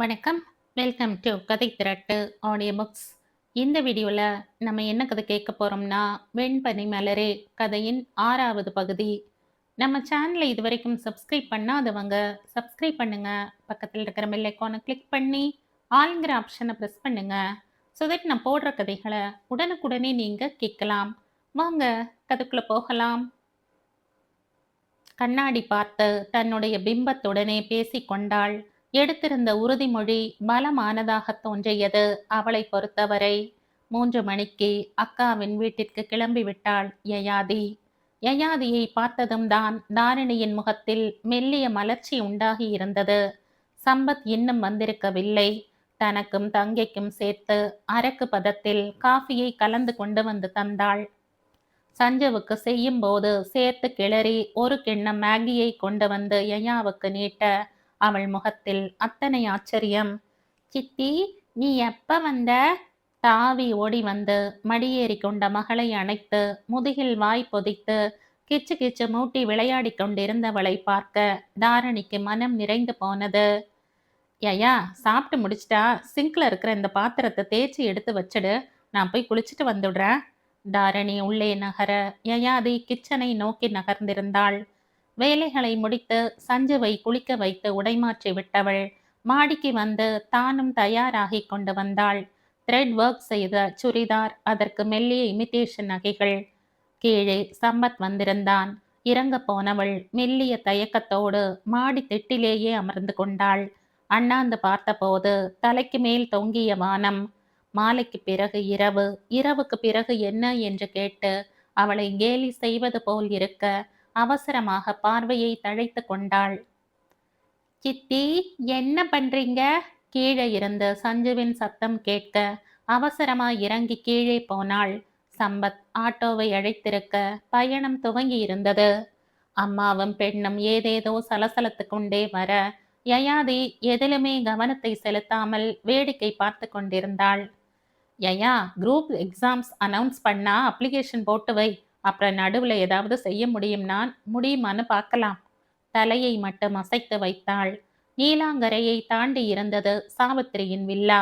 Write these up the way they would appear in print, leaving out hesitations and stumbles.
வணக்கம். Welcome to கதை திரட்டு audio books. இந்த வீடியோவில் நம்ம என்ன கதை கேட்க போகிறோம்னா, வெண்பனி மலரே கதையின் 6வது பகுதி. நம்ம சேனலை இதுவரைக்கும் சப்ஸ்கிரைப் பண்ணாதவங்க சப்ஸ்கிரைப் பண்ணுங்க. பக்கத்தில் இருக்கிற பெல் ஐக்கானை கிளிக் பண்ணி ஆளுங்கிற ஆப்ஷனை ப்ரெஸ் பண்ணுங்க. ஸோ தட் நான் போடுற கதைகளை உடனுக்குடனே நீங்கள் கேட்கலாம். வாங்க கதைக்குள்ளே போகலாம். கண்ணாடி பார்த்து தன்னுடைய பிம்பத்துடனே பேசிக்கொண்டாள். எடுத்திருந்த உறுதிமொழி பலமானதாக தோன்றியது அவளை பொறுத்தவரை. 3 மணிக்கு அக்காவின் வீட்டிற்கு கிளம்பிவிட்டாள் யயாதி. யயாதியை பார்த்ததும் தான் தாரிணியின் முகத்தில் மெல்லிய மலர்ச்சி உண்டாகி இருந்தது. சம்பத் இன்னும் வந்திருக்கவில்லை. தனக்கும் தங்கைக்கும் சேர்த்து அரக்கு பதத்தில் காஃபியை கலந்து கொண்டு வந்து தந்தாள். சஞ்சுவுக்கு செய்யும் போது சேர்த்து கிளறி ஒரு கிண்ணம் மேகியை கொண்டு வந்து யயாவுக்கு நீட்ட அவள் முகத்தில் அத்தனை ஆச்சரியம். சித்தி, நீ எப்ப வந்த? தாவி ஓடி வந்து மடியேறி கொண்ட மகளை அணைத்து முதுகில் வாய் பொதித்து கிச்சு கிச்சு மூட்டி விளையாடி கொண்டிருந்தவளை பார்க்க தாரணிக்கு மனம் நிறைந்து போனது. யயா, சாப்பிட்டு முடிச்சிட்டா சிங்க்ல இருக்கிற இந்த பாத்திரத்தை தேய்ச்சி எடுத்து வச்சிடு, நான் போய் குளிச்சுட்டு வந்துடுறேன். தாரணி உள்ளே நகர யயாதி கிச்சனை நோக்கி நகர்ந்திருந்தாள். வேலைகளை முடித்து சஞ்சுவை குளிக்க வைத்து உடைமாற்றி விட்டவள் மாடிக்கு வந்து தானும் தயாராகி கொண்டு வந்தாள். த்ரெட் ஒர்க் செய்த சுரிதார், அதற்கு மெல்லிய இமிட்டேஷன் நகைகள். கீழே சம்பத் வந்திருந்தான். இறங்க போனவள் மெல்லிய தயக்கத்தோடு மாடி திட்டிலேயே அமர்ந்து கொண்டாள். அண்ணாந்து பார்த்தபோது தலைக்கு மேல் தொங்கிய வானம். மாலைக்கு பிறகு இரவு, இரவுக்கு பிறகு என்ன என்று கேட்டு அவளை கேலி செய்வது போல் இருக்க அவசரமாக பார்வையை தழைத்து கொண்டாள். சித்தி, என்ன பண்றீங்க? கீழே இருந்து சஞ்சுவின் சத்தம் கேட்க அவசரமாய் இறங்கி கீழே போனாள். சம்பத் ஆட்டோவை அழைத்திருக்க பயணம் துவங்கி இருந்தது. அம்மாவும் பெண்ணும் ஏதேதோ சலசலத்து கொண்டே வர யயாதி எதிலுமே கவனத்தை செலுத்தாமல் வேடிக்கை பார்த்து கொண்டிருந்தாள். யயா, குரூப் எக்ஸாம்ஸ் அனௌன்ஸ் பண்ணா அப்ளிகேஷன் போட்டு வை. அப்புறம் நடுவில் ஏதாவது செய்ய முடியுமான்னு பார்க்கலாம். தலையை மட்டும் அசைத்து வைத்தாள். நீலாங்கரையை தாண்டி இருந்தது சாவித்திரியின் வில்லா.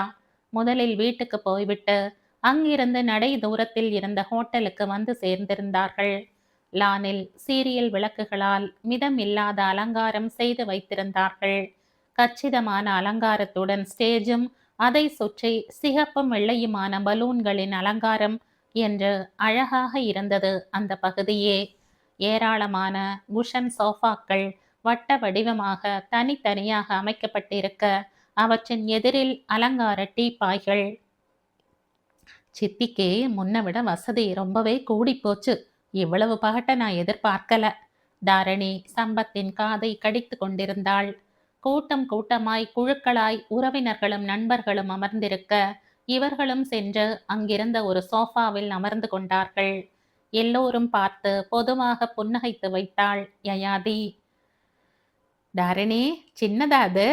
முதலில் வீட்டுக்கு போய்விட்டு அங்கிருந்து நடை தூரத்தில் இருந்த ஹோட்டலுக்கு வந்து சேர்ந்திருந்தார்கள். லானில் சீரியல் விளக்குகளால் மிதமில்லாத அலங்காரம் செய்து வைத்திருந்தார்கள். கச்சிதமான அலங்காரத்துடன் ஸ்டேஜும் அதை சுற்றி சிகப்பும் வெள்ளையுமான பலூன்களின் அலங்காரம் என்று அழகாக இருந்தது அந்த பகுதியே. ஏராளமான குஷன் சோஃபாக்கள் வட்ட வடிவமாக தனித்தனியாக அமைக்கப்பட்டிருக்க அவற்றின் எதிரில் அலங்கார டீப்பாய்கள். சித்திக்கு முன்ன விட வசதி ரொம்பவே கூடி போச்சு. இவ்வளவு பகட்ட நான் எதிர்பார்க்கல. தாரணி சம்பத்தின் காதை கடித்து கொண்டிருந்தாள். கூட்டம் கூட்டமாய் குழுக்களாய் உறவினர்களும் நண்பர்களும் அமர்ந்திருக்க இவர்களும் சென்று அங்கிருந்த ஒரு சோஃபாவில் அமர்ந்து கொண்டார்கள். எல்லோரும் பார்த்து பொதுவாக புன்னகைத்து வைத்தாள் யயாதி. தாரணி, சின்னதா அது?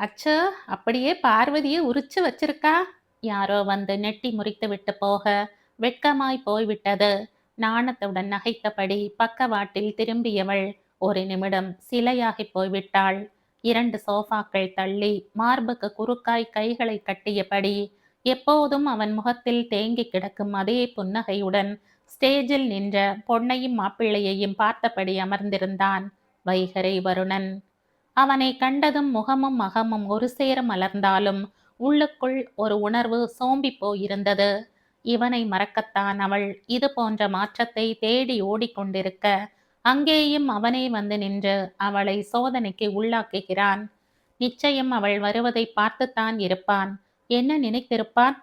அச்சோ, அப்படியே பார்வதியை உரிச்சு வச்சிருக்கா. யாரோ வந்து நெட்டி முறித்து விட்டு போக வெட்கமாய் போய்விட்டது. நாணத்துடன் நகைத்தபடி பக்கவாட்டில் திரும்பியவள் ஒரு நிமிடம் சிலையாகி போய்விட்டாள். 2 சோஃபாக்கள் தள்ளி மார்புக்கு குறுக்காய் கைகளை கட்டியபடி எப்போதும் அவன் முகத்தில் தேங்கி கிடக்கும் அதே புன்னகையுடன் ஸ்டேஜில் நின்ற பொன்னையும் மாப்பிள்ளையையும் பார்த்தபடி அமர்ந்திருந்தான் வைகரை வருணன். அவனை கண்டதும் முகமும் அகமும் ஒரு சேர மலர்ந்தாலும் உள்ளுக்குள் ஒரு உணர்வு சோம்பி போயிருந்தது. இவனை மறக்கத்தான் அவள் இது போன்ற மாற்றத்தை தேடி ஓடிக்கொண்டிருக்க அங்கேயும் அவனே வந்து நின்று அவளை சோதனைக்கு உள்ளாக்குகிறான். நிச்சயம் அவள் வருவதை பார்த்துத்தான் இருப்பான். என்ன நினைத்திருப்பான்?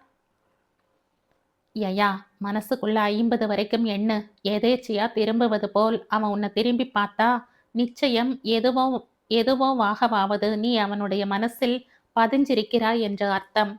யயா, மனசுக்குள்ள 50 வரைக்கும் எண்ணு. எதேச்சியா திரும்புவது போல் அவன் உன்னை திரும்பி பார்த்தா நிச்சயம் எதுவோ எதுவோ வாகவாவது நீ அவனுடைய மனசில் பதிஞ்சிருக்கிறாய் என்று அர்த்தம்.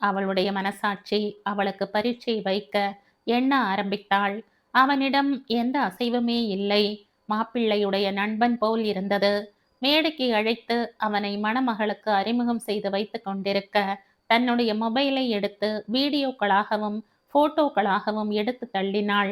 அவளுடைய மனசாட்சி அவளுக்கு பரீட்சை வைக்க எண்ண ஆரம்பித்தாள். அவனிடம் எந்த அசைவுமே இல்லை. மாப்பிள்ளையுடைய நண்பன் போல் இருந்தது. மேடைக்கு அழைத்து அவனை மணமகளுக்கு அறிமுகம் செய்து வைத்து கொண்டிருக்க தன்னுடைய மொபைலை எடுத்து வீடியோக்களாகவும் போட்டோக்களாகவும் எடுத்து தள்ளினாள்.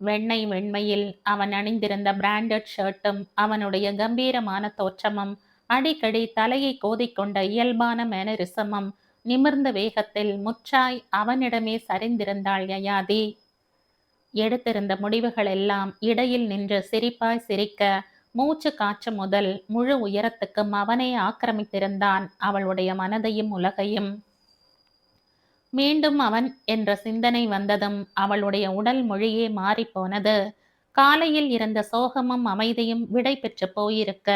வெண்ணெய் வெண்மையில் அவன் அணிந்திருந்த பிராண்டட் ஷர்ட்டும் அவனுடைய கம்பீரமான தோற்றமும் அடிக்கடி தலையை கோதிக்கொண்ட இயல்பான மேனரிசமும் நிமிர்ந்த வேகத்தில் முற்றாய் அவனிடமே சரிந்திருந்தாள் யயாதி. எடுத்திருந்த முடிவுகள் எல்லாம் இடையில் நின்று சிரிப்பாய் சிரிக்க, மூச்சு காற்று முதல் முழு உயரத்துக்கும் அவனே ஆக்கிரமித்திருந்தான் அவளுடைய மனதையும் உலகையும். மீண்டும் அவன் என்ற சிந்தனை வந்ததும் அவளுடைய உடல் மொழியே மாறிப்போனது. காலையில் இருந்த சோகமும் அமைதியும் விடை பெற்று போயிருக்க,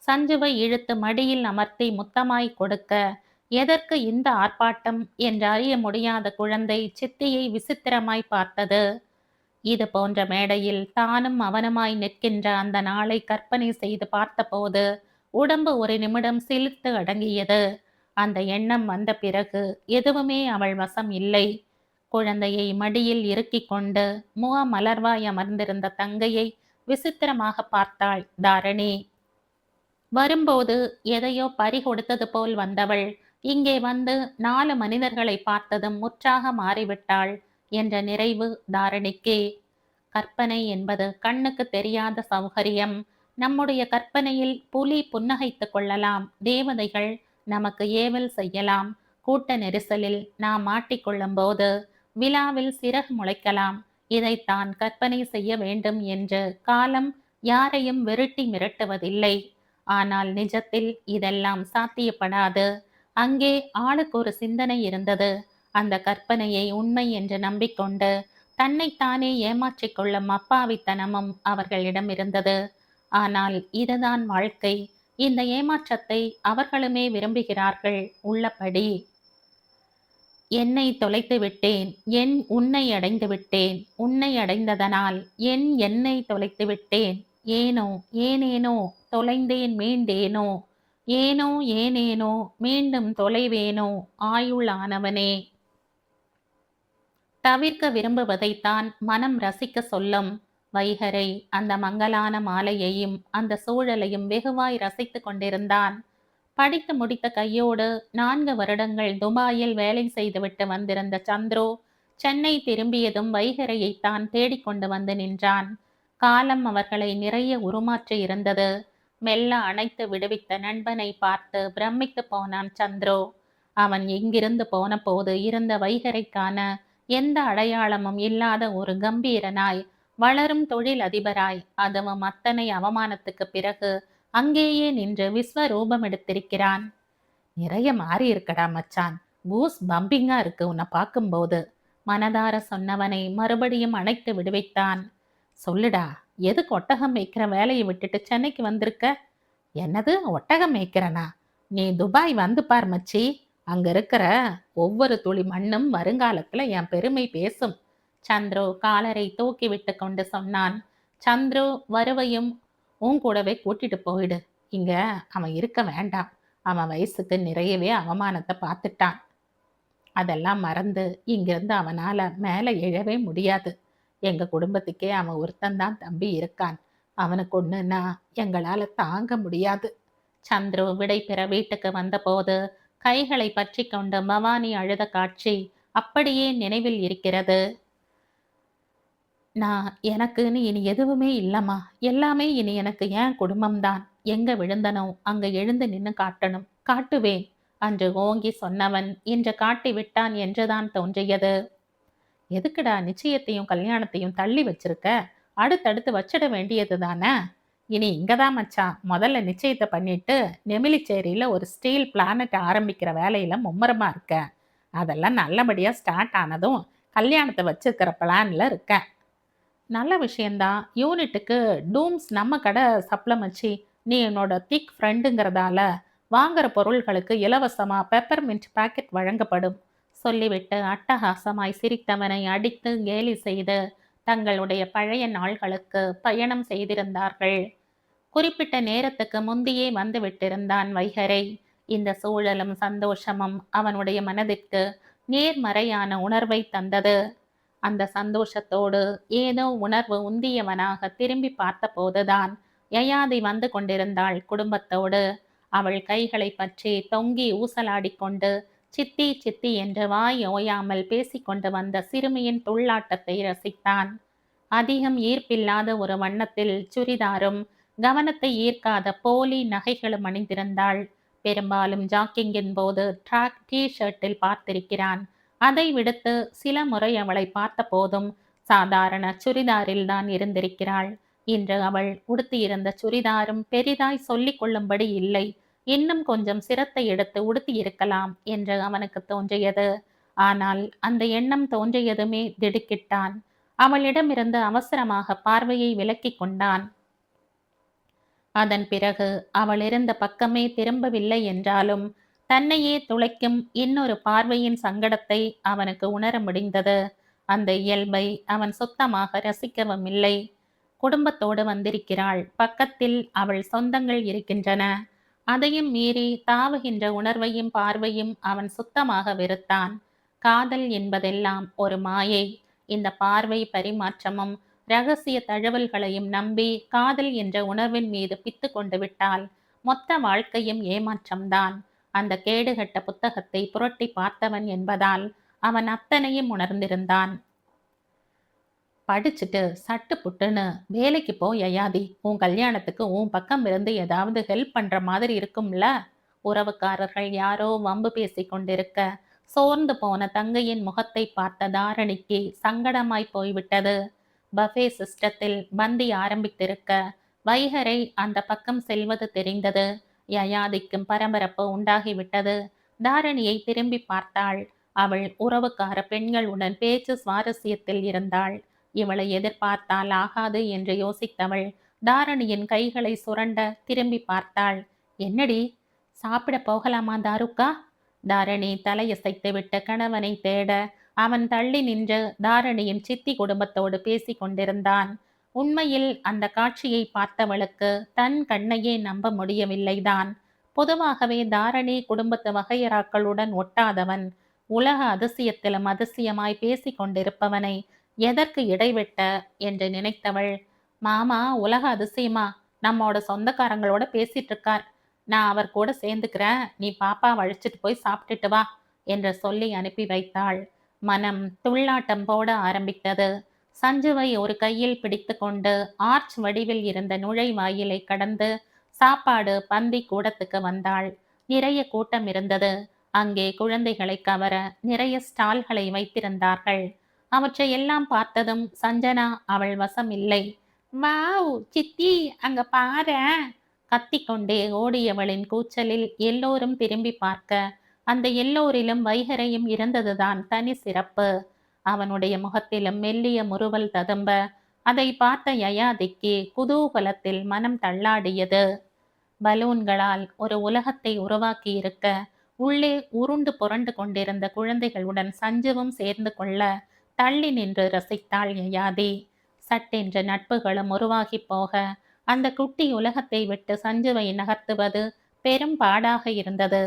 சஞ்சுவை இழுத்து மடியில் அமர்த்தி முத்தமாய் கொடுக்க, எதற்கு இந்த ஆர்ப்பாட்டம் என்று அறிய முடியாத குழந்தை சித்தியை விசித்திரமாய் பார்த்தது. இது போன்ற மேடையில் தானும் அவனுமாய் நிற்கின்ற அந்த நாளை கற்பனை செய்து பார்த்தபோது உடம்பு ஒரு நிமிடம் சிலிர்த்து அடங்கியது. அந்த எண்ணம் வந்த பிறகு எதுவுமே அவள் வசம் இல்லை. குழந்தையை மடியில் இறுக்கிக் கொண்டு முகமலர்வாய் அமர்ந்திருந்த தங்கையை விசித்திரமாக பார்த்தாள் தாரணி. வரும்போது எதையோ பறி கொடுத்தது போல் வந்தவள் இங்கே வந்து 4 மனிதர்களை பார்த்ததும் முற்றாக மாறிவிட்டாள் என்ற நிறைவு தாரணிக்கே. கற்பனை என்பது கண்ணுக்கு தெரியாத சௌகரியம். நம்முடைய கற்பனையில் புலி புன்னகைத்து கொள்ளலாம், தேவதைகள் நமக்கு ஏவல் செய்யலாம், கூட்ட நெரிசலில் நாம் மாட்டிக்கொள்ளும் போது விழாவில் சிறகு முளைக்கலாம். இதைத்தான் கற்பனை செய்ய வேண்டும் என்று காலம் யாரையும் விரட்டி மிரட்டுவதில்லை. ஆனால் நிஜத்தில் இதெல்லாம் சாத்தியப்படாது. அங்கே ஆளுக்கு ஒரு சிந்தனை இருந்தது. அந்த கற்பனையை உண்மை என்று நம்பிக்கொண்டு தன்னைத்தானே ஏமாற்றிக் கொள்ளும் அப்பாவித்தனமும் அவர்களிடம் இருந்தது. ஆனால் இதுதான் வாழ்க்கை. இந்த ஏமாற்றத்தை அவர்களுமே விரும்புகிறார்கள் உள்ளபடி. என்னை தொலைத்து விட்டேன், என் உன்னை அடைந்து விட்டேன், உன்னை அடைந்ததனால் என்னை தொலைத்து விட்டேன், ஏனோ ஏனேனோ தொலைந்தேன் மீண்டேனோ, ஏனோ ஏனேனோ மீண்டும் தொலைவேனோ ஆயுள் ஆனவனே. தவிர்க்க விரும்புவதைத்தான் மனம் ரசிக்க சொல்லும். வைகரை அந்த மங்கலான மாலையையும் அந்த சூழலையும் வெகுவாய் ரசித்து கொண்டிருந்தான். படித்து முடித்த கையோடு 4 வருடங்கள் துபாயில் வேலை செய்துவிட்டு வந்திருந்த சந்துரு சென்னை திரும்பியதும் வைகரையைத்தான் தேடிக்கொண்டு வந்து நின்றான். காலம் அவர்களை நிறைய உருமாற்றி இருந்தது. மெல்ல அணைத்து விடுவித்த நண்பனை பார்த்து பிரமித்து போனான் சந்துரு. அவன் எங்கிருந்து போன போது இருந்த வைகரைக்கான எந்த அடையாளமும் இல்லாத ஒரு கம்பீரனாய், வளரும் தொழில் அதிபராய், அதுவும் அத்தனை அவமானத்துக்கு பிறகு அங்கேயே நின்று விஸ்வரூபம் எடுத்திருக்கிறான். நிறைய மாறி இருக்கடா மச்சான், பூஸ் பம்பிங்கா இருக்கு உன்னை பார்க்கும்போது, மனதார சொன்னவனை மறுபடியும் அணைத்து விடுவித்தான். சொல்லுடா, எதுக்கு ஒட்டகம் மேய்க்கிற வேலையை விட்டுட்டு சென்னைக்கு வந்திருக்க? என்னது ஒட்டகம் மேய்க்கிறனா? நீ துபாய் வந்து பார் மச்சி, அங்க இருக்கிற ஒவ்வொரு துளி மண்ணும் வருங்காலத்துல என் பெருமை பேசும். சந்துரு காலரை தூக்கி விட்டு கொண்டு சொன்னான். சந்துரு, வருவையும் உன் கூடவே கூட்டிட்டு போயிடு. இங்க அவன் இருக்க வேண்டாம். அவன் வயசுக்கு நிறையவே அவமானத்தை பார்த்துட்டான். அதெல்லாம் மறந்து இங்கிருந்து அவனால மேலே எழவே முடியாது. எங்க குடும்பத்துக்கே அவன் ஒருத்தந்தான் தம்பி இருக்கான். அவனுக்கு ஒண்ணுன்னா எங்களால தாங்க முடியாது. சந்துரு விடை பெற வீட்டுக்கு வந்தபோது கைகளை பற்றி கொண்டு பவானி அழுத காட்சி அப்படியே நினைவில் இருக்கிறது. எனக்குன்னு இனி எதுவுமே இல்லம்மா, எல்லாமே இனி எனக்கு என் குடும்பம்தான். எங்க விழுந்தனோ அங்க எழுந்து நின்று காட்டணும், காட்டுவேன் அன்று ஓங்கி சொன்னவன் இன்று காட்டி விட்டான் என்றுதான் தோன்றியது. எதுக்குடா நிச்சயத்தையும் கல்யாணத்தையும் தள்ளி வச்சிருக்க? அடுத்தடுத்து வச்சிட வேண்டியது தானே. இனி இங்கதான் மச்சான், முதல்ல நிச்சயத்தை பண்ணிட்டு நெமிலிச்சேரியில ஒரு ஸ்டீல் பிளானட் ஆரம்பிக்கிற வேலையில மும்முரமா இருக்க. அதெல்லாம் நல்லபடியா ஸ்டார்ட் ஆனதும் கல்யாணத்தை வச்சிருக்கிற பிளான்ல இருக்கேன். நல்ல விஷயந்தான். யூனிட்டுக்கு டூம்ஸ் நம்ம கடை சப்ளமச்சி, நீ என்னோட திக் ஃப்ரெண்டுங்கிறதால வாங்குற பொருள்களுக்கு இலவசமா பெப்பர்மின்ட் பாக்கெட் வழங்கப்படும் சொல்லிவிட்டு அட்டகாசமாய் சிரித்தவனை அடித்து கேலி செய்து தங்களுடைய பழைய நாள்களுக்கு பயணம் செய்திருந்தார்கள். குறிப்பிட்ட நேரத்துக்கு முந்தியே வந்து விட்டிருந்தான் வைகரை. இந்த சூழலும் சந்தோஷமும் அவனுடைய மனதிற்கு நேர்மறையான உணர்வை தந்தது. அந்த சந்தோஷத்தோடு ஏதோ உணர்வு உந்தியவனாக திரும்பி பார்த்த போதுதான் யயாதி வந்து கொண்டிருந்தாள் குடும்பத்தோடு. அவள் கைகளை பற்றி தொங்கி ஊசலாடிக்கொண்டு சித்தி சித்தி என்று வாய் ஓயாமல் பேசிக்கொண்டு வந்த சிறுமியின் துள்ளாட்டத்தை ரசித்தான். அதிகம் ஈர்ப்பில்லாத ஒரு வண்ணத்தில் சுரிதாரும் கவனத்தை ஈர்க்காத போலி நகைகளும் அணிந்திருந்தாள். பெரும்பாலும் ஜாக்கிங்கின் போது ட்ராக் டி ஷர்ட்டில் பார்த்திருக்கிறான். அதை விடுத்து சில முறை அவளை பார்த்த போதும் சாதாரண சுடிதாரில் தான் இருந்திருக்கிறாள். இன்று அவள் உடுத்தியிருந்த சுடிதாரும் பெரிதாய் சொல்லிக் கொள்ளும்படி இல்லை. இன்னும் கொஞ்சம் சிரத்தை எடுத்து உடுத்தியிருக்கலாம் என்று அவனுக்கு தோன்றியது. ஆனால் அந்த எண்ணம் தோன்றியதுமே திடுக்கிட்டான். அவளிடமிருந்து அவசரமாக பார்வையை விலக்கிக் கொண்டான். அதன் பிறகு அவள் இருந்த பக்கமே திரும்பவில்லை என்றாலும் தன்னையே துளைக்கும் இன்னொரு பார்வையின் சங்கடத்தை அவனுக்கு உணர முடிந்தது. அந்த இயல்பை அவன் சுத்தமாக ரசிக்கவும் இல்லை. குடும்பத்தோடு வந்திருக்கிறாள், பக்கத்தில் அவள் சொந்தங்கள் இருக்கின்றன. அதையும் மீறி தாவுகின்ற உணர்வையும் பார்வையும் அவன் சுத்தமாக வெறுத்தான். காதல் என்பதெல்லாம் ஒரு மாயை. இந்த பார்வை பரிமாற்றமும் இரகசிய தழுவல்களையும் நம்பி காதல் என்ற உணர்வின் மீது பித்து கொண்டு விட்டால் மொத்த வாழ்க்கையும் ஏமாற்றம்தான். அந்த கேடுகட்ட புத்தகத்தை புரட்டி பார்த்தவன் என்பதால் அவன் அத்தனையும் உணர்ந்திருந்தான். படிச்சுட்டு சட்டு புட்டுன்னு வேலைக்கு போ யயாதி. உன் கல்யாணத்துக்கு உன் பக்கம் இருந்து ஏதாவது ஹெல்ப் பண்ற மாதிரி இருக்கும்ல. உறவுக்காரர்கள் யாரோ வம்பு பேசி கொண்டிருக்க சோர்ந்து போன தங்கையின் முகத்தை பார்த்த தாரணிக்கு சங்கடமாய் போய்விட்டது. பஃபே சிஸ்டத்தில் பந்தி ஆரம்பித்திருக்க வைகரை அந்த பக்கம் செல்வது தெரிந்தது. யயாதிக்கும் பரபரப்பு உண்டாகிவிட்டது. தாரணியை திரும்பி பார்த்தாள். அவள் உறவுக்கார பெண்களுடன் பேச்சு சுவாரஸ்யத்தில் இருந்தாள். இவளை எதிர்பார்த்தால் ஆகாது என்று யோசித்தவள் தாரணியின் கைகளை சுரண்ட திரும்பி பார்த்தாள். என்னடி, சாப்பிட போகலாமா தாருக்கா? தாரணி தலையசைத்து விட்ட கணவனை தேட அவன் தள்ளி நின்று தாரணியின் சித்தி குடும்பத்தோடு பேசி கொண்டிருந்தான். உண்மையில் அந்த காட்சியை பார்த்தவளுக்கு தன் கண்ணையே நம்ப முடியவில்லைதான். பொதுவாகவே தாரணி குடும்பத்து வகையறாக்களுடன் ஒட்டாதவன். உலக அதிசயத்திலும் அதிசயமாய் பேசி கொண்டிருப்பவனை எதற்கு இடைவிட்ட என்று நினைத்தவள், மாமா உலக அதிசயமா? நம்மோட சொந்தக்காரங்களோட பேசிட்டு இருக்கார். நான் அவர் கூட சேர்ந்துக்கிறேன், நீ பாப்பா அழைச்சிட்டு போய் சாப்பிட்டுட்டு வா என்று சொல்லி அனுப்பி வைத்தாள். மனம் துள்ளாட்டம் போட ஆரம்பித்தது. சஞ்சுவை ஒரு கையில் பிடித்து கொண்டு ஆர்ச் வடிவில் இருந்த நுழைவாயிலை கடந்து சாப்பாடு பந்தி கூடத்துக்கு வந்தாள். நிறைய கூட்டம் இருந்தது. அங்கே குழந்தைகளை கவர நிறைய ஸ்டால்களை வைத்திருந்தார்கள். அவற்றை எல்லாம் பார்த்ததும் சஞ்சனா அவள் வசம் இல்லை. வாவ் சித்தி, அங்க பாரேன்! கத்திக்கொண்டே ஓடியவளின் கூச்சலில் எல்லோரும் திரும்பி பார்க்க அந்த எல்லோரிலும் வைகரையும் இருந்ததுதான் தனி சிறப்பு. அவனுடைய முகத்திலும் மெல்லிய முறுவல் ததும்ப அதை பார்த்த யயாதிக்கு குதூகலத்தில் மனம் தள்ளாடியது. பலூன்களால் ஒரு உலகத்தை உருவாக்கி இருக்க உள்ளே உருண்டு புரண்டு கொண்டிருந்த குழந்தைகளுடன் சஞ்சுவும் சேர்ந்து கொள்ள தள்ளி நின்று ரசித்தாள் யயாதி. சட்டென்ற நட்புகளும் உருவாகி போக அந்த குட்டி உலகத்தை விட்டு சஞ்சுவை நகர்த்துவது பெரும் பாடாக இருந்தது.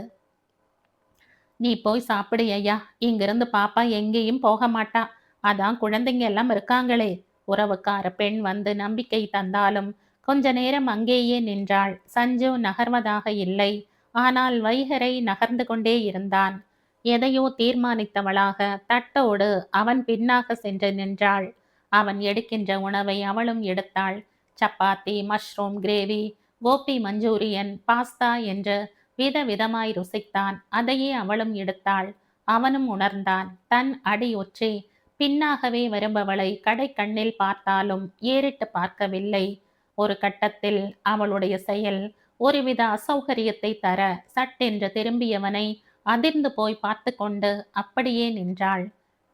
நீ போய் சாப்பிடு ஐயா, இங்கிருந்து பாப்பா எங்கேயும் போக மாட்டா. அதான் குழந்தைங்க எல்லாம் இருக்காங்களே. உறவுக்கார பெண் வந்து நம்பிக்கை தந்தாலும் கொஞ்ச நேரம் அங்கேயே நின்றாள். சஞ்சு நகர்வதாக இல்லை. ஆனால் வைகரை நகர்ந்து கொண்டே இருந்தான். எதையோ தீர்மானித்தவளாக தட்டோடு அவன் பின்னாக சென்று நின்றாள். அவன் எடுக்கின்ற உணவை அவளும் எடுத்தாள். சப்பாத்தி, mushroom gravy, gobi Manchurian, pasta என்று விதவிதமாய் ருசித்தான். அதையே அவளும் எடுத்தாள். அவனும் உணர்ந்தான். தன் அடி ஒற்றி பின்னாகவே வருபவளை கடை கண்ணில் பார்த்தாலும் ஏறிட்டு பார்க்கவில்லை. ஒரு கட்டத்தில் அவளுடைய செயல் ஒருவித அசௌகரியத்தை தர சட்டென்று திரும்பியவனை அதிர்ந்து போய் பார்த்து கொண்டு அப்படியே நின்றாள்.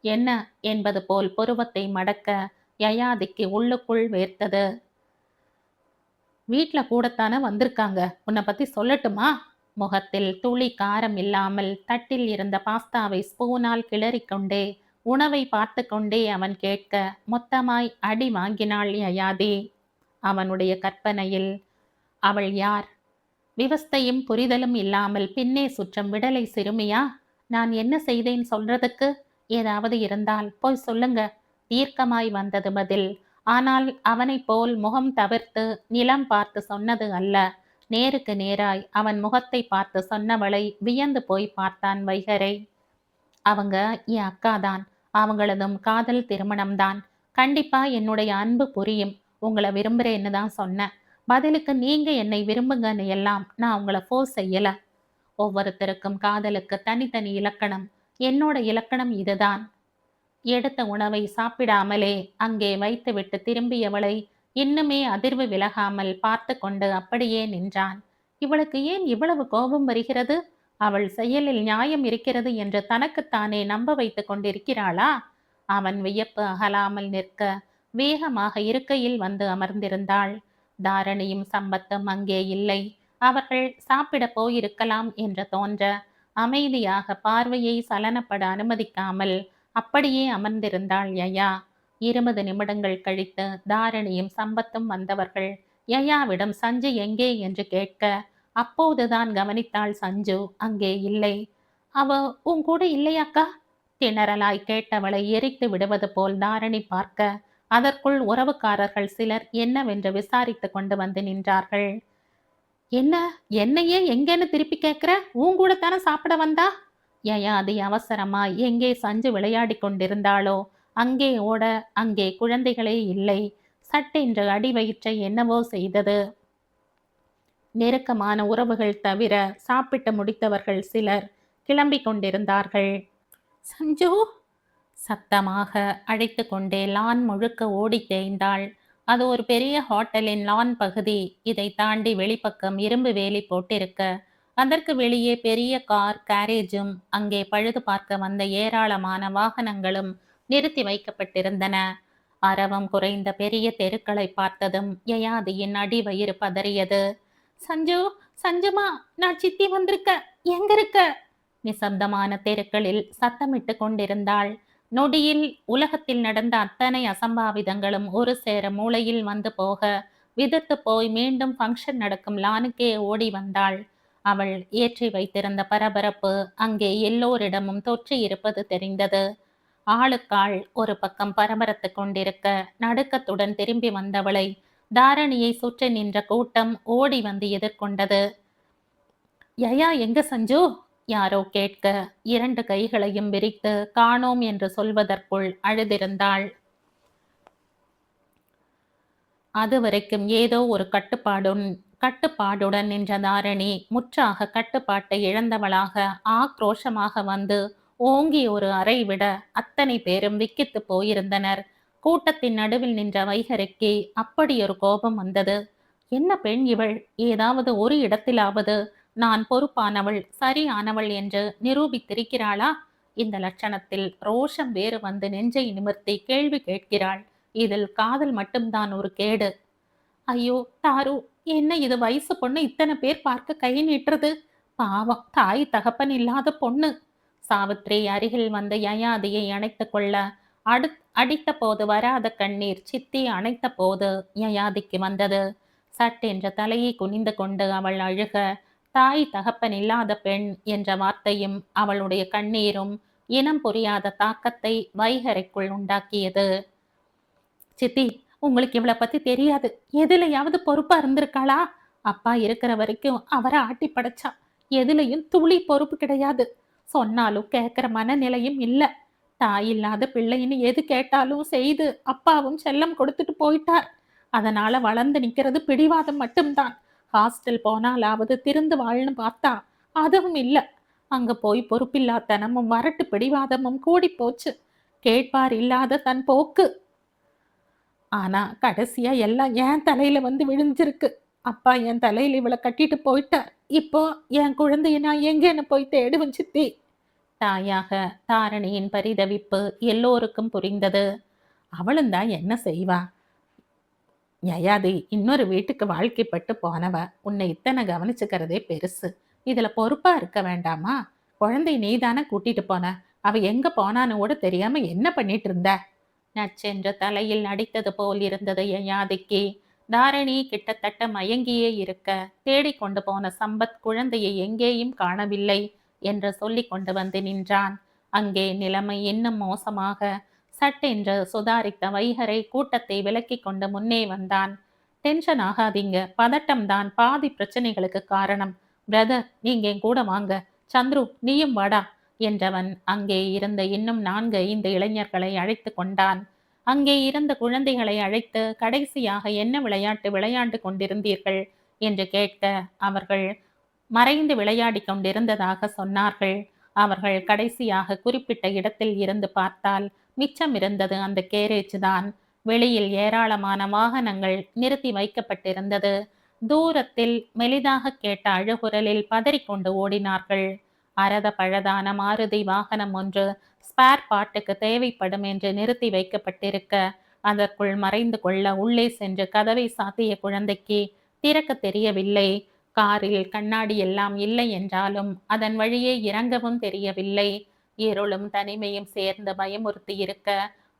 என்ன என்பது போல் புருவத்தை மடக்க யயாதிக்கு உள்ளுக்குள் வேர்த்தது. வீட்ல கூடத்தானே வந்திருக்காங்க, உன்னை பத்தி சொல்லட்டுமா? முகத்தில் துளி காரம் இல்லாமல் தட்டில் இருந்த பாஸ்தாவை ஸ்பூனால் கிளறிக்கொண்டே உணவை பார்த்து கொண்டே அவன் கேட்க மொத்தமாய் அடி வாங்கினாள் யயாதி. அவனுடைய கற்பனையில் அவள் யார்? விவஸ்தையும் புரிதலும் இல்லாமல் பின்னே சுற்றும் விடலை சிறுமியா? நான் என்ன செய்தேன் சொல்றதுக்கு? ஏதாவது இருந்தால் போய் சொல்லுங்க. தீர்க்கமாய் வந்தது பதில். ஆனால் அவனைப் போல் முகம் தவிர்த்து நிலம் பார்த்து சொன்னது அல்ல. நேருக்கு நேராய் அவன் முகத்தை பார்த்து சொன்னவளை வியந்து போய் பார்த்தான் வைகரை. அவங்க என் அக்காதான். அவங்களதும் காதல் திருமணம்தான். கண்டிப்பா என்னுடைய அன்பு புரியும். உங்களை விரும்புறேன்னு தான் சொன்னேன். பதிலுக்கு நீங்க என்னை விரும்புங்கன்னு எல்லாம் நான் உங்களை ஃபோர்ஸ் செய்யல. ஒவ்வொருத்தருக்கும் காதலுக்கு தனித்தனி இலக்கணம். என்னோட இலக்கணம் இதுதான். எடுத்த உணவை சாப்பிடாமலே அங்கே வைத்துவிட்டு திரும்பியவளை இன்னுமே அதிர்வு விலகாமல் பார்த்து கொண்டு அப்படியே நின்றான். இவளுக்கு ஏன் இவ்வளவு கோபம் வருகிறது? அவள் செயலில் நியாயம் இருக்கிறது என்று தனக்குத்தானே நம்ப வைத்துக் கொண்டிருக்கிறாளா? அவன் வியப்பு அகலாமல் நிற்க வேகமாக இருக்கையில் வந்து அமர்ந்திருந்தாள். தாரணியும் சம்பத்தும் அங்கே இல்லை. அவர்கள் சாப்பிட போயிருக்கலாம் என்று தோன்ற அமைதியாக பார்வையை சலனப்பட அனுமதிக்காமல் அப்படியே அமர்ந்திருந்தாள் யயா. 20 நிமிடங்கள் கழித்து தாரணியும் சம்பத்தும் வந்தவர்கள் யயாவிடம் சஞ்சு எங்கே என்று கேட்க அப்போதுதான் கவனித்தாள் சஞ்சு அங்கே இல்லை. அவ உன் கூட இல்லையாக்கா? திணறலாய் கேட்டவளை எரித்து விடுவது போல் தாரணி பார்க்க அதற்குள் உறவுக்காரர்கள் சிலர் என்னவென்று விசாரித்து கொண்டு வந்து நின்றார்கள். என்ன, என்னையே எங்கேன்னு திருப்பி கேட்கிற? உன் கூட தானே சாப்பிட வந்தா? யயாதி அவசரமாய் எங்கே சஞ்சு விளையாடி கொண்டிருந்தாளோ அங்கே ஓட அங்கே குழந்தைகளே இல்லை. சட்டென்று அடி வயிற்றை என்னவோ செய்தது. நெருக்கமான உறவுகள் தவிர சாப்பிட்டு முடித்தவர்கள் சிலர் கிளம்பிக் கொண்டிருந்தார்கள். சஞ்சு, சத்தமாக அழைத்து கொண்டே லான் முழுக்க ஓடி தேய்ந்தாள். அது ஒரு பெரிய ஹோட்டலின் லான் பகுதி. இதை தாண்டி வெளிப்பக்கம் இரும்பு வேலி போட்டிருக்க அதற்கு வெளியே பெரிய கார் கேரேஜும் அங்கே பழுது பார்க்க வந்த ஏராளமான வாகனங்களும் நிறுத்தி வைக்கப்பட்டிருந்தன. அரவம் குறைந்த பெரிய தெருக்களை பார்த்ததும் யயாதியின் அடி வயிறு பதறியது. சஞ்சு, சஞ்சுமா, நான் சித்தி வந்திருக்க, எங்க இருக்க? நிசப்தமான தெருக்களில் சத்தமிட்டு கொண்டிருந்தாள். நொடியில் உலகத்தில் நடந்த அத்தனை அசம்பாவிதங்களும் ஒரு சேர மூளையில் வந்து போக விதிர்த்து போய் மீண்டும் ஃபங்க்ஷன் நடக்கும் லானுக்கே ஓடி வந்தாள். அவள் ஏற்றி வைத்திருந்த பரபரப்பு அங்கே எல்லோரிடமும் தொற்றி இருப்பது தெரிந்தது. ஆளுக்காள் ஒரு பக்கம் பரபரத்து கொண்டிருக்க நடுக்கத்துடன் திரும்பி வந்தவளை தாரணியை சுற்றி நின்ற கூட்டம் ஓடி வந்து எதிர்கொண்டது. யயா எங்க சஞ்சு? யாரோ கேட்க 2 கைகளையும் விரித்து காணோம் என்று சொல்வதற்குள் அழுதிருந்தாள். அதுவரைக்கும் ஏதோ ஒரு கட்டுப்பாடுடன் நின்ற தாரணி முற்றாக கட்டுப்பாட்டை இழந்தவளாக ஆக்ரோஷமாக வந்து ஓங்கி ஒரு அறை விட அத்தனை பேரும் விக்கித்து போயிருந்தனர். கூட்டத்தின் நடுவில் நின்ற வைகரைக்கு அப்படி ஒரு கோபம் வந்தது. என்ன பெண் இவள்? ஏதாவது ஒரு இடத்திலாவது நான் பொறுப்பானவள், சரியானவள் என்று நிரூபித்திருக்கிறாளா? இந்த லட்சணத்தில் ரோஷம் வேறு வந்து நெஞ்சை நிமிர்த்தி கேள்வி கேட்கிறாள். இதில் காதல் மட்டும்தான் ஒரு கேடு. ஐயோ தாரு, என்ன இது? வயசு பொண்ணு இத்தனை பேர் பார்க்க கை நீட்டுறது. பாவம், தாய் தகப்பன் இல்லாத பொண்ணு. சாவித்ரி அருகில் வந்த யயாதியை அணைத்து கொள்ள அடித்த போது வராத கண்ணீர் சித்தி அணைத்த போது யயாதிக்கு வந்தது. சட்டென்ற தலையை குனிந்து கொண்டு அவள் அழுக தாய் தகப்பன் இல்லாத பெண் என்ற வார்த்தையும் அவளுடைய கண்ணீரும் இனம் புரியாத தாக்கத்தை வைகரைக்குள் உண்டாக்கியது. சித்தி, உங்களுக்கு இவளை பத்தி தெரியாது. எதுலையாவது பொறுப்பா இருந்திருக்காளா? அப்பா இருக்கிற வரைக்கும் அவரை ஆட்டி படைச்சா. எதுலையும் துளி பொறுப்பு கிடையாது. சொன்னாலும் கேட்கிற மனநிலையும் இல்ல. தாய் இல்லாத பிள்ளைன்னு எது கேட்டாலும் செய்து அப்பாவும் செல்லம் கொடுத்துட்டு போயிட்டார். அதனால வளர்ந்து நிக்கிறது பிடிவாதம் மட்டும்தான். ஹாஸ்டல் போனாலாவது திருந்து வாழ்னு பார்த்தா அதுவும் இல்ல. அங்க போய் பொறுப்பில்லாத்தனமும் வரட்டு பிடிவாதமும் கூடி போச்சு. கேட்பார் இல்லாத தன் போக்கு. ஆனா கடைசியா எல்லாம் என் தலையில வந்து விழுந்திருக்கு. அப்பா என் தலையில இவளை கட்டிட்டு போயிட்டார். இப்போ என் குழந்தைய நான் எங்கன்னு போய் தேடுவேன் சித்தி. தாயாக தாரணியின் பரிதவிப்பு எல்லோருக்கும் புரிந்தது. அவளும் தான் என்ன செய்வா? யயாதி இன்னொரு வீட்டுக்கு வாழ்க்கைப்பட்டு போனவ. உன்னை இத்தனை கவனிச்சுக்கிறதே பெருசு. இதுல பொறுப்பா இருக்க வேண்டாமா? குழந்தை நீதானே கூட்டிட்டு போன. அவ எங்க போனான்னு கூட தெரியாம என்ன பண்ணிட்டு இருந்த? நச்சென்று தலையில் அடித்தது போல் இருந்தது யயாதிக்கு. தாரணி கிட்டத்தட்ட மயங்கியே இருக்க தேடிக்கொண்டு போன சம்பத் குழந்தையை எங்கேயும் காணவில்லை என்று சொல்லி கொண்டு வந்து நின்றான். அங்கே நிலைமை இன்னும் மோசமாக சட்டென்று சுதாரித்த வைகரை கூட்டத்தை விலக்கி கொண்டு முன்னே வந்தான். டென்ஷன் ஆகாதீங்க, பதட்டம்தான் பாதி பிரச்சனைகளுக்கு காரணம். பிரதர், நீங்க என் கூட வாங்க. சந்துரு, நீயும் வாடா என்றவன் அங்கே இருந்த இன்னும் 4-5 இளைஞர்களை அழைத்து கொண்டான். அங்கே இருந்த குழந்தைகளை அழைத்து கடைசியாக என்ன விளையாட்டு விளையாண்டு கொண்டிருந்தீர்கள் என்று கேட்க அவர்கள் மறைந்து விளையாடிக் கொண்டிருந்ததாக சொன்னார்கள். அவர்கள் கடைசியாக குறிப்பிட்ட இடத்தில் இருந்து பார்த்தால் மிச்சம் இருந்தது அந்த கேரேஜ் தான். வெளியில் ஏராளமான வாகனங்கள் நிறுத்தி வைக்கப்பட்டிருந்தது. தூரத்தில் மெலிதாக கேட்ட அழுகுரலில் பதறிக்கொண்டு ஓடினார்கள். அரத பழதான மாருதி வாகனம் ஒன்று ஸ்பேர் பார்ட்டுக்கு தேவைப்படும் என்று நிறுத்தி வைக்கப்பட்டிருக்க, அதற்குள் மறைந்து கொள்ள உள்ளே சென்று கதவை சாத்திய குழந்தைக்கு திறக்க தெரியவில்லை. காரில் கண்ணாடி எல்லாம் இல்லை என்றாலும் அதன் வழியே இறங்கவும் தெரியவில்லை. இருளும் தனிமையும் சேர்ந்து பயமுறுத்தி இருக்க,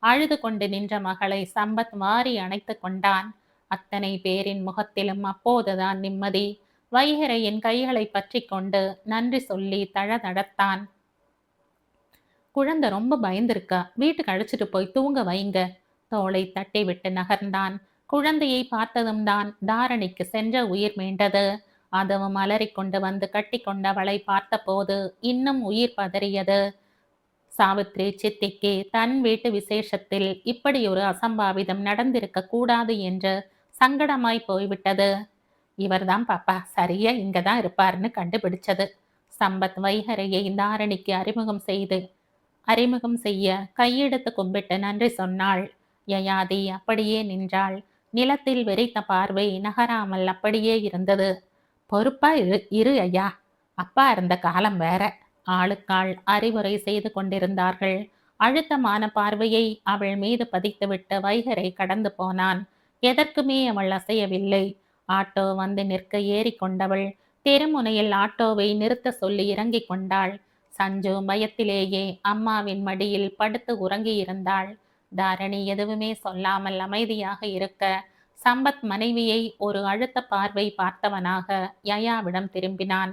அழுது கொண்டு நின்ற மகளை சம்பத் வாரி அணைத்து கொண்டான். அத்தனை பேரின் முகத்திலும் அப்போதுதான் நிம்மதி. வைகரையின் கைகளை பற்றி கொண்டு நன்றி சொல்லி தழதடத்தான். குழந்தை ரொம்ப பயந்திருக்கா, வீட்டுக்கு அழைச்சிட்டு போய் தூங்க வைங்க. தோளை தட்டி விட்டு நகர்ந்தான். குழந்தையை பார்த்ததும் தான் தாரணிக்கு சென்ற உயிர் மீண்டது. அதுவும் அலறிக்கொண்டு வந்து கட்டி கொண்டவளை பார்த்தபோது இன்னும் உயிர் பதறியது. சாவித்ரி சித்திக்கு தன் வீட்டு விசேஷத்தில் இப்படி ஒரு அசம்பாவிதம் நடந்திருக்க கூடாது என்று சங்கடமாய் போய்விட்டது. இவர்தான் பாப்பா சரியா இங்கதான் இருப்பார்னு கண்டுபிடிச்சது. சம்பத் வைகரையை தாரணிக்கு அறிமுகம் செய்ய கையெடுத்து கும்பிட்டு நன்றி சொன்னாள். யயாதி அப்படியே நின்றாள். நிலத்தில் வெறித்த பார்வை நகராமல் அப்படியே இருந்தது. பொறுப்பா இரு ஐயா, அப்பா இருந்த காலம் வேற. ஆளுக்காள் அறிவுரை செய்து கொண்டிருந்தார்கள். அழுத்தமான பார்வையை அவள் மீது பதித்துவிட்டு வைகரை கடந்து போனான். எதற்குமே அவள் அசையவில்லை. ஆட்டோ வந்து நிற்க ஏறி கொண்டவள் தெருமுனையில் ஆட்டோவை நிறுத்த சொல்லி இறங்கிக் கொண்டாள். சஞ்சு பயத்திலேயே அம்மாவின் மடியில் படுத்து உறங்கி இருந்தாள். தாரணி எதுவுமே சொல்லாமல் அமைதியாக இருக்க, சம்பத் மனைவியை ஒரு அழுத்த பார்வை பார்த்தவனாக யயாவிடம் திரும்பினான்.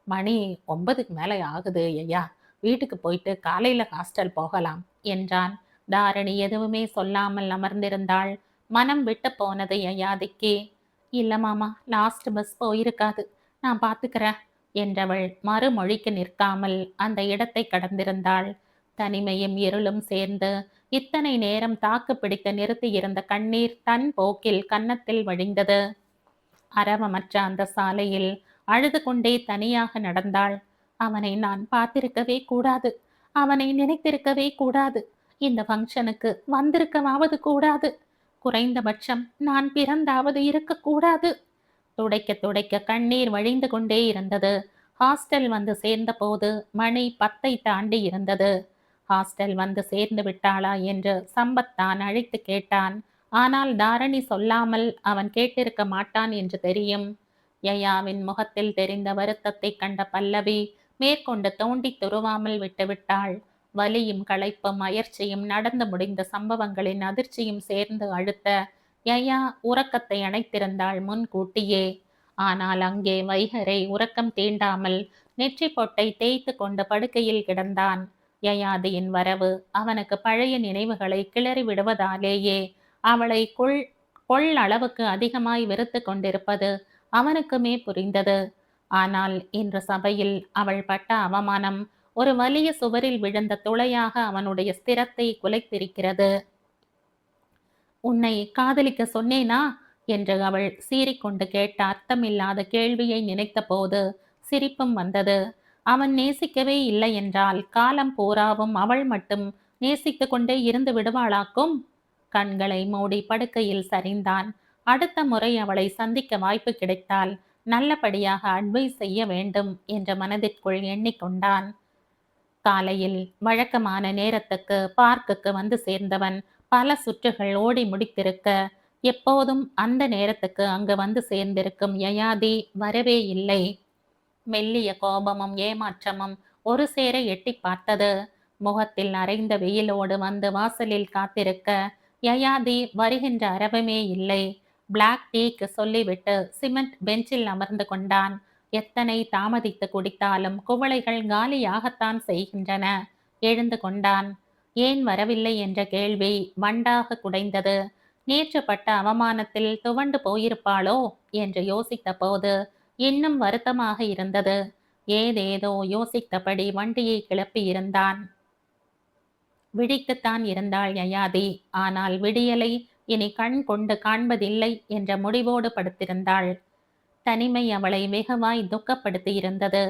மணி 9க்கு மேலே ஆகுது ஐயா, வீட்டுக்கு போயிட்டு காலையில ஹாஸ்டல் போகலாம் என்றான். தாரணி எதுவுமே சொல்லாமல் அமர்ந்திருந்தாள். மனம் விட்டு போனது யயாதிக்கு. இல்ல மாமா, லாஸ்ட் பஸ் போயிருக்காது, நான் பார்த்துக்கிறேன் என்றவள் மறுமொழிக்கு நிற்காமல் அந்த இடத்தை கடந்திருந்தாள். தனிமையும் இருளும் சேர்ந்து இத்தனை நேரம் தாக்கு பிடிக்க நிறுத்தி இருந்த கண்ணீர் தன் போக்கில் கன்னத்தில் வழிந்தது. அரவமற்ற அந்த சாலையில் அழுது கொண்டே தனியாக நடந்தாள். அவனை நான் பார்த்திருக்கவே கூடாது, அவனை நினைத்திருக்கவே கூடாது, இந்த ஃபங்க்ஷனுக்கு வந்திருக்கவாவது கூடாது, குறைந்தபட்சம் நான் பிறந்தாவது இருக்கக்கூடாது. துடைக்க துடைக்க கண்ணீர் வழிந்து கொண்டே இருந்தது. ஹாஸ்டல் வந்து சேர்ந்த போது மணி 10ஐ தாண்டி இருந்தது. ஹாஸ்டல் வந்து சேர்ந்து விட்டாளா என்று சம்பத் தான் அழைத்து கேட்டான். ஆனால் தாரணி சொல்லாமல் அவன் கேட்டிருக்க மாட்டான் என்று தெரியும். யயாவின் முகத்தில் தெரிந்த வருத்தத்தை கண்ட பல்லவி மேற்கொண்டு தோண்டி துருவாமல் விட்டுவிட்டாள். வலியும் களைப்பும் அயர்ச்சியும் நடந்து முடிந்த சம்பவங்களின் அதிர்ச்சியும் சேர்ந்து அழுத்த யயா உறக்கத்தை அணைத்திருந்தாள் முன்கூட்டியே. ஆனால் அங்கே வைகரை உறக்கம் தீண்டாமல் நெற்றி பொட்டை தேய்த்து கொண்டு படுக்கையில் கிடந்தான். யயாதியின் வரவு அவனுக்கு பழைய நினைவுகளை கிளறி விடுவதாலேயே அவளை கொள்ளளவுக்கு அதிகமாய் வெறுத்து கொண்டிருப்பது அவனுக்குமே புரிந்தது. ஆனால் இன்று சபையில் அவள் பட்ட அவமானம் ஒரு வலிய சுவரில் விழுந்த துளையாக அவனுடைய ஸ்திரத்தை குலைத்திருக்கிறது. உன்னை காதலிக்க சொன்னேனா என்று அவள் சீறிக்கொண்டு கேட்ட அர்த்தமில்லாத கேள்வியை நினைத்த போது சிரிப்பும் வந்தது. அவன் நேசிக்கவே இல்லை என்றால் காலம் பூராவும் அவள் மட்டும் நேசித்து கொண்டே இருந்து விடுவாளாக்கும். கண்களை மூடி படுக்கையில் சரிந்தான். அடுத்த முறை அவளை சந்திக்க வாய்ப்பு கிடைத்தால் நல்லபடியாக அட்வைஸ் செய்ய வேண்டும் என்ற மனதிற்குள் எண்ணிக்கொண்டான். காலையில் வழக்கமான நேரத்துக்கு பார்க்குக்கு வந்து சேர்ந்தவன் பல சுற்றுகள் ஓடி முடித்திருக்க, எப்போதும் அந்த நேரத்துக்கு அங்கு வந்து சேர்ந்திருக்கும் யயாதி வரவே இல்லை. மெல்லிய கோபமும் ஏமாற்றமும் ஒரு சேர எட்டி பார்த்தது. முகத்தில் அரைந்த வெயிலோடு வந்து வாசலில் காத்திருக்க யயாதி வருகின்ற அரவமே இல்லை. பிளாக் டீக்கு சொல்லிவிட்டு சிமெண்ட் பெஞ்சில் அமர்ந்து கொண்டான். எத்தனை தாமதித்து குடித்தாலும் குவளைகள் காலியாகத்தான் செய்கின்றன. எழுந்து கொண்டான். ஏன் வரவில்லை என்ற கேள்வி வண்டாக குடைந்தது. நேற்று பட்ட அவமானத்தில் துவண்டு போயிருப்பாளோ என்று யோசித்த போது இன்னும் வருத்தமாக இருந்தது. ஏதேதோ யோசித்தபடி வண்டியை கிளப்பி இருந்தான். விழித்துத்தான் இருந்தாள் யயாதி. ஆனால் விடியலை இனி கண் கொண்டு காண்பதில்லை என்ற முடிவோடு படுத்திருந்தாள். தனிமை அவளை வெகுவாய் துக்கப்படுத்தியிருந்தது.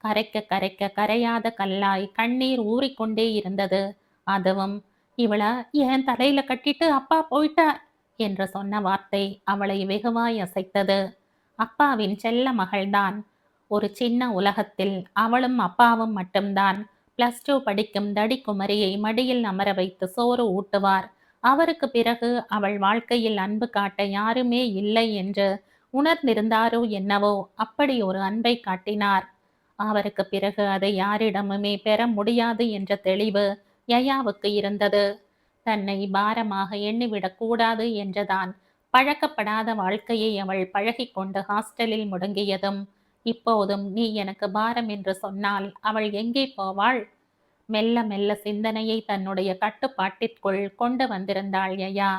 கரைக்க கரைக்க கரையாத கல்லாய் கண்ணீர் ஊறிக்கொண்டே இருந்தது. அதுவும் இவள என் தலையில கட்டிட்டு அப்பா போயிட்டார் என்று சொன்ன வார்த்தை அவளை வெகுவாய் அசைத்தது. அப்பாவின் செல்ல மகள்தான். ஒரு சின்ன உலகத்தில் அவளும் அப்பாவும் மட்டும்தான். +2 படிக்கும் தடிக்குமரியை மடியில் அமர வைத்து சோறு ஊட்டுவார். அவருக்கு பிறகு அவள் வாழ்க்கையில் அன்பு காட்ட யாருமே இல்லை என்று உணர்ந்திருந்தாரோ என்னவோ அப்படி ஒரு அன்பை காட்டினார். அவருக்கு பிறகு அதை யாரிடமுமே பெற முடியாது என்ற தெளிவு யயாவுக்கு இருந்தது. தன்னை பாரமாக எண்ணிவிடக் கூடாது என்றுதான் பழக்கப்படாத வாழ்க்கையை அவள் பழகிக்கொண்டு ஹாஸ்டலில் முடங்கியதும் இப்போதும் நீ எனக்கு பாரம் என்று சொன்னால் அவள் எங்கே போவாள்? மெல்ல மெல்ல சிந்தனையை தன்னுடைய கட்டுப்பாட்டிற்குள் கொண்டு வந்திருந்தாள் யயா.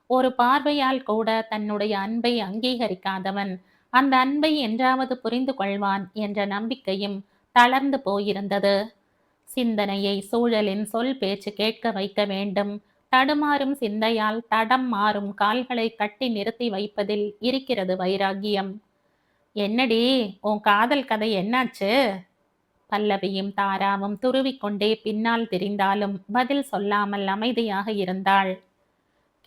ஒரு பார்வையால் கூட தன்னுடைய அன்பை அங்கீகரிக்காதவன் அந்த அன்பை என்றாவது புரிந்து கொள்வான் என்ற நம்பிக்கையும் தளர்ந்து போயிருந்தது. சிந்தனையை சூழலின் சொல் பேச்சு கேட்க வைக்க வேண்டும். தடுமாறும் சிந்தையால் தடம் மாறும் கால்களை கட்டி நிறுத்தி வைப்பதில் இருக்கிறது வைராகியம். என்னடி உன் காதல் கதை என்னாச்சு? பல்லவியும் தாராவும் துருவிக்கொண்டே பின்னால் திரிந்தாலும் பதில் சொல்லாமல் அமைதியாக இருந்தாள்.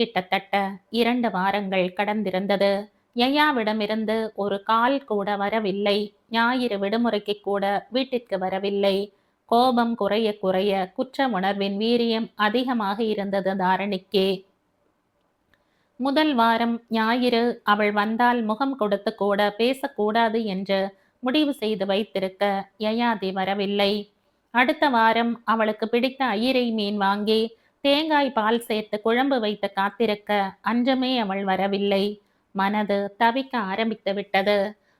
கிட்டத்தட்ட 2 வாரங்கள் கடந்திருந்தது. யயாவிடமிருந்து ஒரு கால் கூட வரவில்லை. ஞாயிறு விடுமுறைக்கு கூட வீட்டிற்கு வரவில்லை. கோபம் குறைய குறைய குற்ற உணர்வின் வீரியம் அதிகமாக இருந்தது தாரணிக்கு. முதல் வாரம் ஞாயிறு அவள் வந்தால் முகம் கொடுத்து கூட பேசக்கூடாது என்று முடிவு செய்து வைத்திருக்க யயாதி வரவில்லை. அடுத்த வாரம் அவளுக்கு பிடித்த அயிரை மீன் வாங்கி தேங்காய் பால் சேர்த்து குழம்பு வைத்து காத்திருக்க அன்றுமே அவள் வரவில்லை. மனது தவிக்க ஆரம்பித்து விட்டது.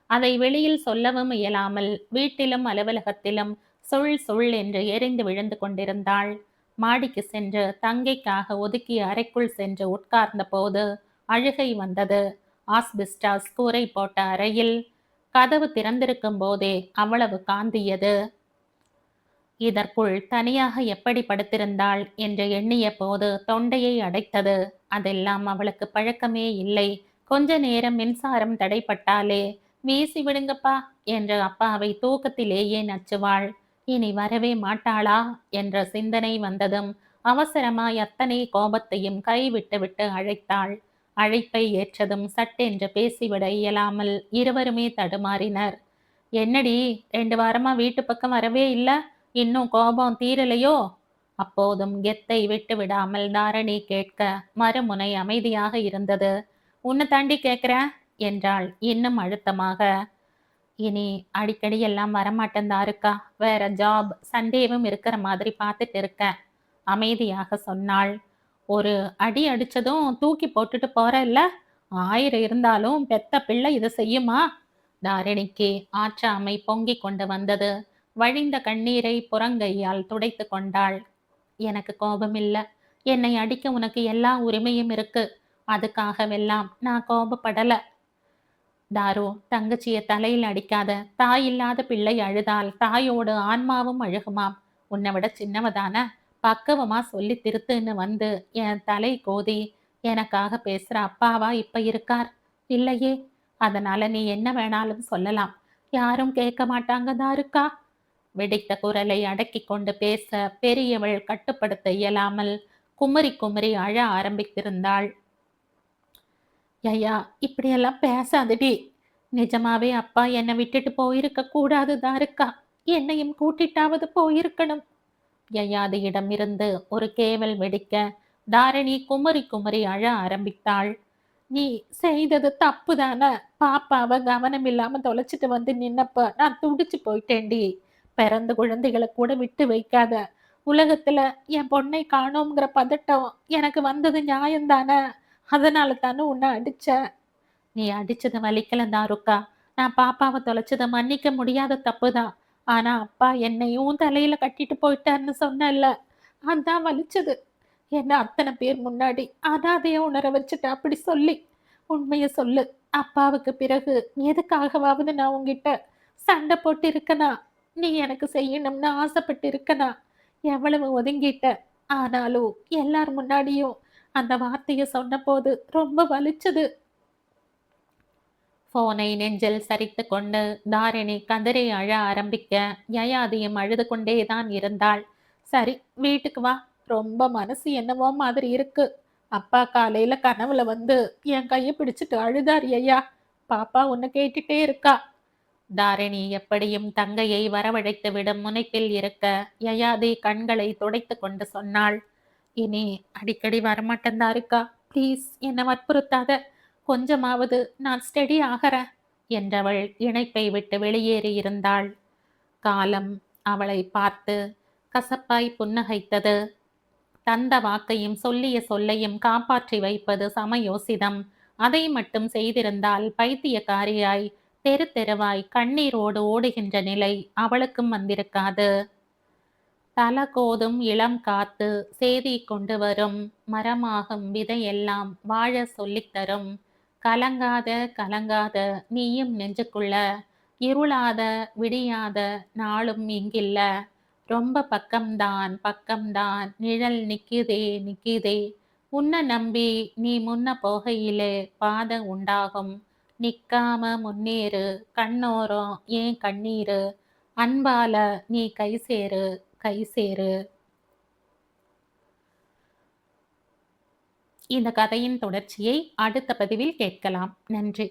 அதை வெளியில் சொல்லவும் இயலாமல் வீட்டிலும் அலுவலகத்திலும் சொல் சொல் என்று எரிந்து விழுந்து கொண்டிருந்தாள். மாடிக்கு சென்று தங்கைக்காக ஒதுக்கிய அறைக்குள் சென்று உட்கார்ந்த போது அழுகை வந்தது. ஆஸ்பிஸ்டாஸ் கூரை போட்ட அறையில் கதவு திறந்திருக்கும் போதே அவ்வளவு காந்தியது. இதற்குள் தனியாக எப்படி படுத்திருந்தாள் என்று எண்ணிய போது தொண்டையை அடைத்தது. அதெல்லாம் அவளுக்கு பழக்கமே இல்லை. கொஞ்ச நேரம் மின்சாரம் தடைப்பட்டாலே வீசி விடுங்கப்பா என்று அப்பாவை தூக்கத்திலேயே நச்சுவாள். இனி வரவே மாட்டாளா என்ற சிந்தனை வந்ததும் அவசரமாய் அத்தனை கோபத்தையும் கைவிட்டுவிட்டு அழைத்தாள். அழைப்பை ஏற்றதும் சட்டென்று பேசிவிட இயலாமல் இருவருமே தடுமாறினர். என்னடி 2 வாரமா வீட்டு பக்கம் வரவே இல்லை, இன்னும் கோபம் தீரலையோ? அப்போதும் கெத்தை விட்டு விடாமல் தாரணி கேட்க மறுமுனை அமைதியாக இருந்தது. உன்னை தாண்டி கேட்கிறேன் என்றாள் இன்னும் அழுத்தமாக. இனி அடிக்கடி எல்லாம் வரமாட்டேன் தாருக்கா, வேற ஜாப் சண்டேவும் இருக்கிற மாதிரி பார்த்துட்டு இருக்கேன் அமைதியாக சொன்னாள். ஒரு அடி அடிச்சதும் தூக்கி போட்டுட்டு போறல்ல, 1000 இருந்தாலும் பெத்த பிள்ளை இதை செய்யுமா? தாரிணிக்கு ஆற்றாமை பொங்கி கொண்டு வந்தது. வழிந்த கண்ணீரை புறங்கையால் துடைத்து கொண்டாள். எனக்கு கோபம் இல்லை, என்னை அடிக்க உனக்கு எல்லா உரிமையும் இருக்கு, அதுக்காகவெல்லாம் நான் கோபப்படல. தாரு, தங்கச்சிய தலையில் அடிக்காத. தாய் இல்லாத பிள்ளை அழுதால் தாயோடு ஆன்மாவும் அழுகுமாம். உன்னை விட சின்னவதான, பக்குவமா சொல்லி திருத்துன்னு வந்து என் தலை கோதி எனக்காக பேசுற அப்பாவா இப்ப இருக்கார்? இல்லையே. அதனால நீ என்ன வேணாலும் சொல்லலாம், யாரும் கேட்க மாட்டாங்க தாருக்கா. வெடித்த குரலை அடக்கி கொண்டு பேச பெரியவள் கட்டுப்படுத்த இயலாமல் குமரி குமரி அழ ஆரம்பித்திருந்தாள். யயா, இப்படியெல்லாம் பேசாதடி. நிஜமாவே அப்பா என்னை விட்டுட்டு போயிருக்க கூடாது தாருக்கா, என்னையும் கூட்டிட்டாவது போயிருக்கணும். யயாதியிடம் இருந்து ஒரு கேவல் வெடிக்க தாரணி குமரி குமரி அழ ஆரம்பித்தாள். நீ செய்தது தப்புதானே. பாப்பாவை கவனம் இல்லாம தொலைச்சிட்டு வந்து நின்னப்ப நான் துடிச்சு போயிட்டேன்டி. பிறந்த குழந்தைகளை கூட விட்டு வைக்காத. உலகத்துல என் பொண்ணை காணோங்கிற பதட்டம் எனக்கு வந்தது நியாயம்தானே. அதனால தானே உன்னை அடிச்ச. நீ அடிச்சது வலிக்கல தாருக்கா. நான் பாப்பாவை தொலைச்சதை மன்னிக்க முடியாத தப்புதான். ஆனா அப்பா என்னையும் தலையில கட்டிட்டு போயிட்டாருன்னு சொன்னல, அதான் வலிச்சது. என்ன அத்தனை பேர் முன்னாடி அனாதைய உணர வச்சுட்டு அப்படி சொல்லி. உண்மைய சொல்லு, அப்பாவுக்கு பிறகு எதுக்காகவாவது நான் உன்கிட்ட சண்டை போட்டு இருக்கனா? நீ எனக்கு செய்யணும்னு ஆசைப்பட்டு இருக்கனா? எவ்வளவு ஒதுங்கிட்ட. ஆனாலும் எல்லார் முன்னாடியும் அந்த வார்த்தைய சொன்னபோது ரொம்ப வலிச்சது. ஃபோனை நெஞ்சில் சரித்துக் கொண்டு தாரிணி கதறி அழ ஆரம்பிக்க, யயாதியும் அழுது கொண்டே தான் இருந்தாள். சரி, வீட்டுக்கு வா. ரொம்ப மனசு என்னவோ மாதிரி இருக்கு. அப்பா காலையில கனவுல வந்து என் கைய பிடிச்சிட்டு அழுதார் யயா. பாப்பா உன்னை கேட்டுட்டே இருக்கா. தாரிணி எப்படியும் தங்கையை வரவழைத்து விடும் முனைப்பில் இருக்க, யயாதி கண்களை துடைத்துக் கொண்டு சொன்னாள். இனி அடிக்கடி வரமாட்டேன் தாரிகா. ப்ளீஸ் என்னை வற்புறுத்தாத. கொஞ்சமாவது நான் ஸ்டெடி ஆகறேன் என்றவள் இணைப்பை விட்டு வெளியேறி இருந்தாள். காலம் அவளை பார்த்து கசப்பாய் புன்னகைத்தது. தந்த வாக்கையும் சொல்லிய சொல்லையும் காப்பாற்றி வைப்பது சமயோசிதம். அதை மட்டும் செய்திருந்தால் பைத்தியக்காரியாய் தெரு தெருவாய் கண்ணீரோடு ஓடுகின்ற நிலை அவளுக்கும் வந்திருக்காது. தலகோதும் இளம் காத்து சேதி கொண்டு வரும். மரமாகும் விதையெல்லாம் வாழ சொல்லித் தரும். கலங்காத கலங்காத நீயும் நெஞ்சுக்குள்ள. இருளாத விடியாத நாளும் இங்கில்ல. ரொம்ப பக்கம்தான் பக்கம்தான் நிழல் நிக்குதே நிக்குதே. உன்னை நம்பி நீ முன்ன போகையிலே பாதை உண்டாகும். நிக்காம முன்னேறு. கண்ணோரம் ஏன் கண்ணீரு. அன்பால நீ கை சேரு கை சேரு. இந்த கதையின் தொடர்ச்சியை அடுத்த பதிவில் கேட்கலாம். நன்றி.